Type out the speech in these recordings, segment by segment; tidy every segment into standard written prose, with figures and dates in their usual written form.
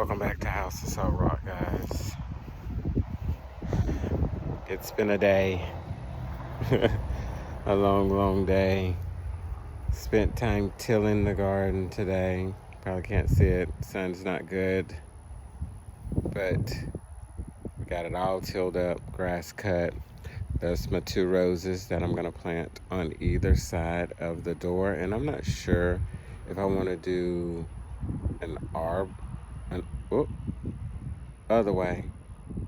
Welcome back to House of Soul Rock, guys. It's been a day, a long, long day. Spent time tilling the garden today. Probably can't see it, sun's not good. But we got it all tilled up, grass cut. There's my 2 roses that I'm gonna plant on either side of the door. And I'm not sure if I wanna do an other way,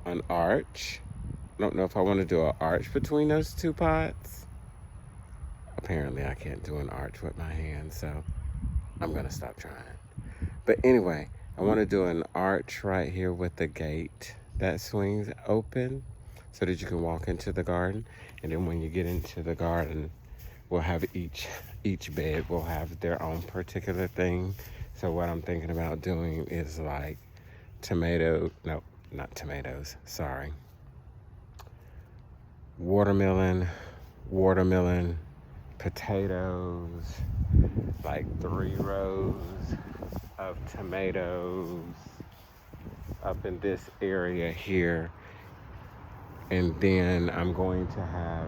an arch. I don't know if I want to do an arch between those 2 pots. Apparently I can't do an arch with my hands, so I'm gonna stop trying. But anyway, I want to do an arch right here with the gate that swings open so that you can walk into the garden. And then when you get into the garden, we'll have each bed will have their own particular thing. So what I'm thinking about doing is like watermelon, potatoes, like 3 rows of tomatoes up in this area here. And then I'm going to have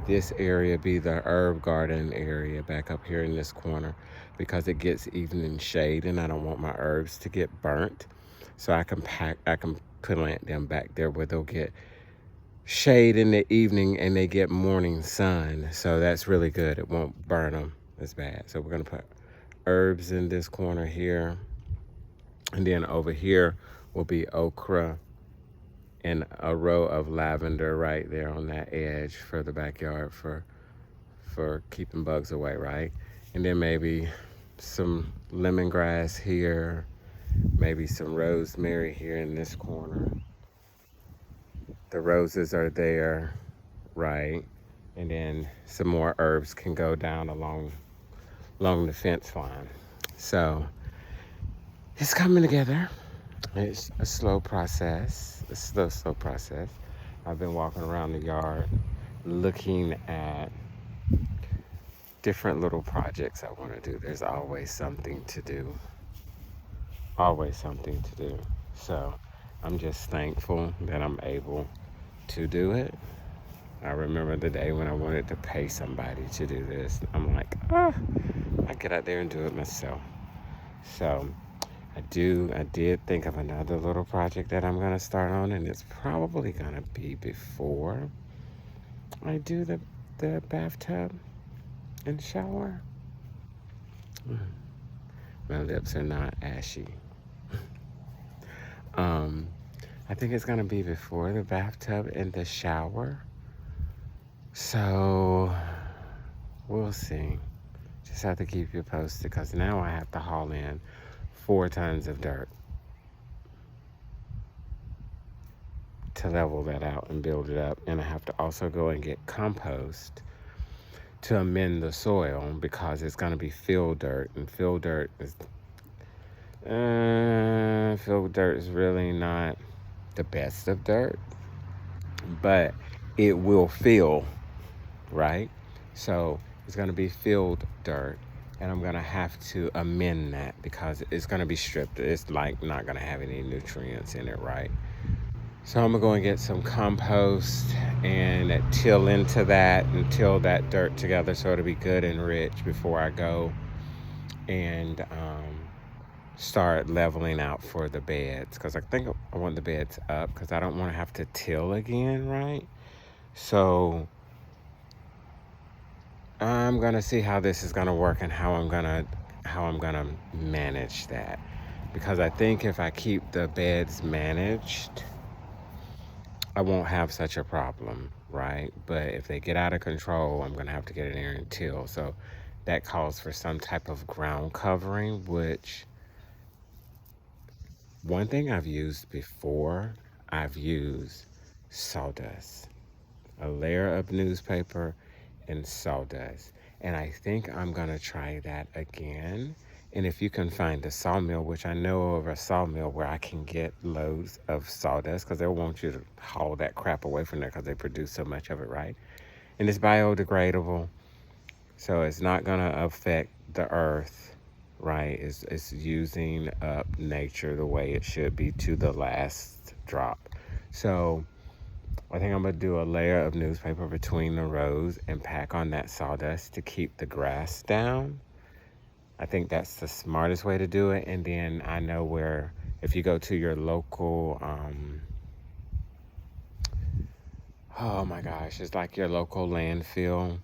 this area be the herb garden area back up here in this corner because it gets evening shade and I don't want my herbs to get burnt. So I can plant them back there where they'll get shade in the evening and they get morning sun. So that's really good. It won't burn them as bad. So we're gonna put herbs in this corner here. And then over here will be okra and a row of lavender right there on that edge for the backyard for keeping bugs away, right? And then maybe some lemongrass here, maybe some rosemary here in this corner. The roses are there, right? And then some more herbs can go down along the fence line. So it's coming together. It's a slow process. It's a slow process. I've been walking around the yard looking at different little projects I want to do. There's always something to do. Always something to do. So I'm just thankful that I'm able to do it. I remember the day when I wanted to pay somebody to do this. I'm like, I get out there and do it myself. So I did think of another little project that I'm going to start on, and it's probably going to be before I do the bathtub and shower. My lips are not ashy. I think it's going to be before the bathtub and the shower. So we'll see. Just have to keep you posted because now I have to haul in 4 tons of dirt to level that out and build it up. And I have to also go and get compost to amend the soil because it's going to be fill dirt. And fill dirt is really not the best of dirt, but it will fill, right? So it's going to be filled dirt. And I'm going to have to amend that because it's going to be stripped. It's like not going to have any nutrients in it, right? So I'm going to go and get some compost and till into that and till that dirt together so it'll be good and rich before I go and start leveling out for the beds. Because I think I want the beds up because I don't want to have to till again, right? So I'm gonna see how this is gonna work and how I'm gonna manage that, because I think if I keep the beds managed, I won't have such a problem, right? But if they get out of control, I'm gonna have to get in there and till. So that calls for some type of ground covering, which one thing I've used before, I've used sawdust, a layer of newspaper and sawdust. And I think I'm gonna try that again. And if you can find a sawmill, which I know of a sawmill where I can get loads of sawdust, because they'll want you to haul that crap away from there because they produce so much of it, right? And it's biodegradable, so it's not gonna affect the earth right? It's using up nature the way it should be to the last drop. So I think I'm gonna do a layer of newspaper between the rows and pack on that sawdust to keep the grass down. I think that's the smartest way to do it. And then I know where, if you go to your local, oh my gosh, it's like your local landfill.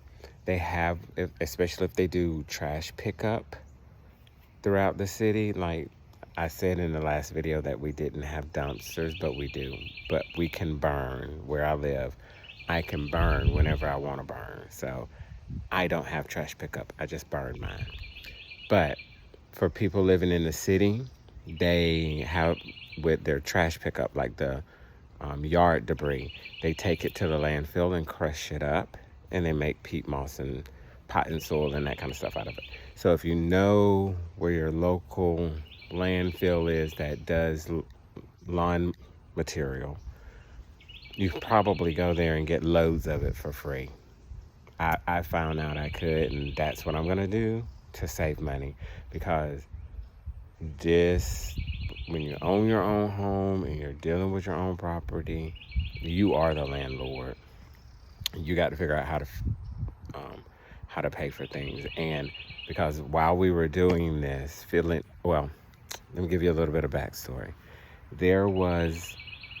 They have, especially if they do trash pickup throughout the city. Like I said in the last video that we didn't have dumpsters, but we do. But we can burn where I live. I can burn whenever I want to burn. So I don't have trash pickup. I just burn mine. But for people living in the city, they have with their trash pickup, like the yard debris, they take it to the landfill and crush it up, and they make peat moss and potting soil and that kind of stuff out of it. So if you know where your local landfill is that does lawn material, you probably go there and get loads of it for free. I found out I could, and that's what I'm going to do to save money, because this, when you own your own home and you're dealing with your own property, you are the landlord. You got to figure out how to pay for things. And because while we were doing this, well, let me give you a little bit of backstory.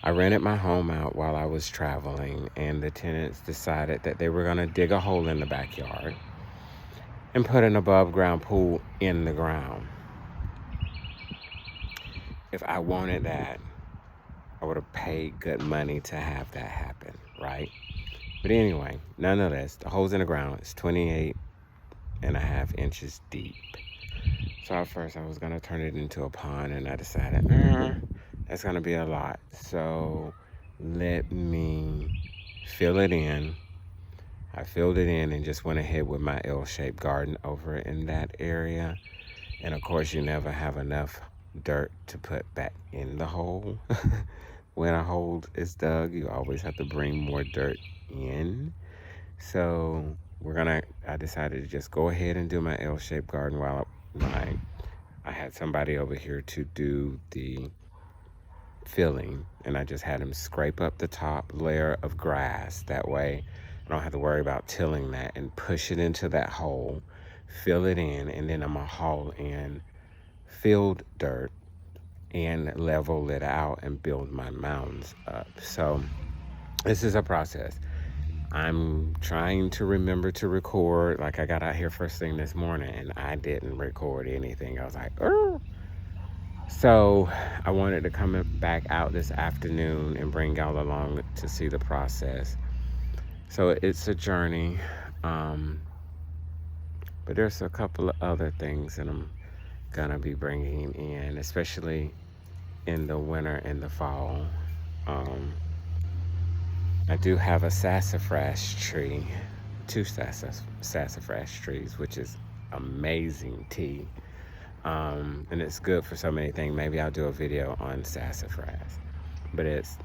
I rented my home out while I was traveling, and the tenants decided that they were going to dig a hole in the backyard and put an above ground pool in the ground. If I wanted that, I would have paid good money to have that happen, right? But anyway, nonetheless, the hole's in the ground. It's 28.5 inches deep. So at first I was going to turn it into a pond, and I decided, that's going to be a lot. So let me fill it in. I filled it in and just went ahead with my L-shaped garden over in that area. And of course, you never have enough dirt to put back in the hole. When a hole is dug, you always have to bring more dirt in. So I decided to just go ahead and do my L-shaped garden while I had somebody over here to do the filling, and I just had him scrape up the top layer of grass. That way I don't have to worry about tilling that, and push it into that hole, fill it in, and then I'm gonna haul in filled dirt and level it out and build my mounds up. So this is a process. I'm trying to remember to record. Like, I got out here first thing this morning and I didn't record anything. I was like, oh. So I wanted to come back out this afternoon and bring y'all along to see the process. So it's a journey. But there's a couple of other things that I'm gonna be bringing in, especially in the winter and the fall. I do have a sassafras tree, two sassafras trees, which is amazing tea. And it's good for so many things. Maybe I'll do a video on sassafras. But it's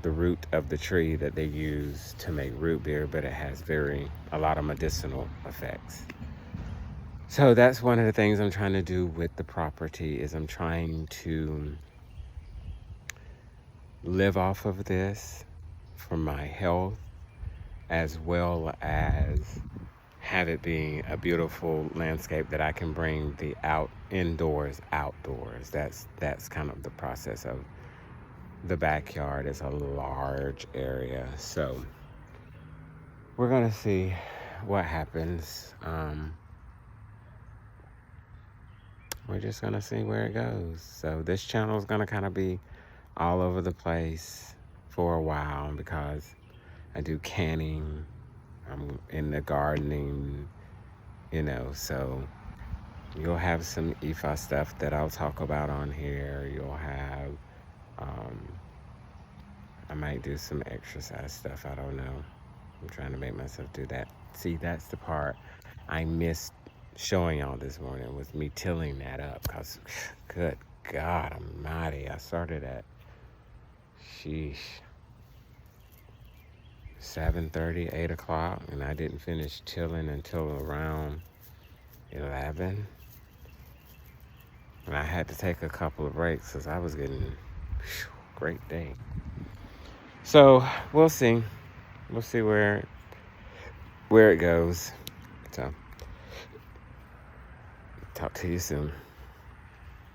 the root of the tree that they use to make root beer, but it has a lot of medicinal effects. So that's one of the things I'm trying to do with the property, is I'm trying to live off of this for my health, as well as have it be a beautiful landscape that I can bring the indoors outdoors. That's kind of the process of the backyard. Is a large area, so we're gonna see what happens. We're just gonna see where it goes. So this channel is gonna kind of be all over the place for a while, because I do canning, I'm in the gardening, so you'll have some IFA stuff that I'll talk about on here. You'll have, I might do some exercise stuff, I don't know. I'm trying to make myself do that. See, that's the part I missed showing y'all this morning, was me tilling that up, because good God almighty, I started at 7:30, 8 o'clock, and I didn't finish tilling until around 11. And I had to take a couple of breaks because I was getting great day. So we'll see. We'll see where it goes. So talk to you soon.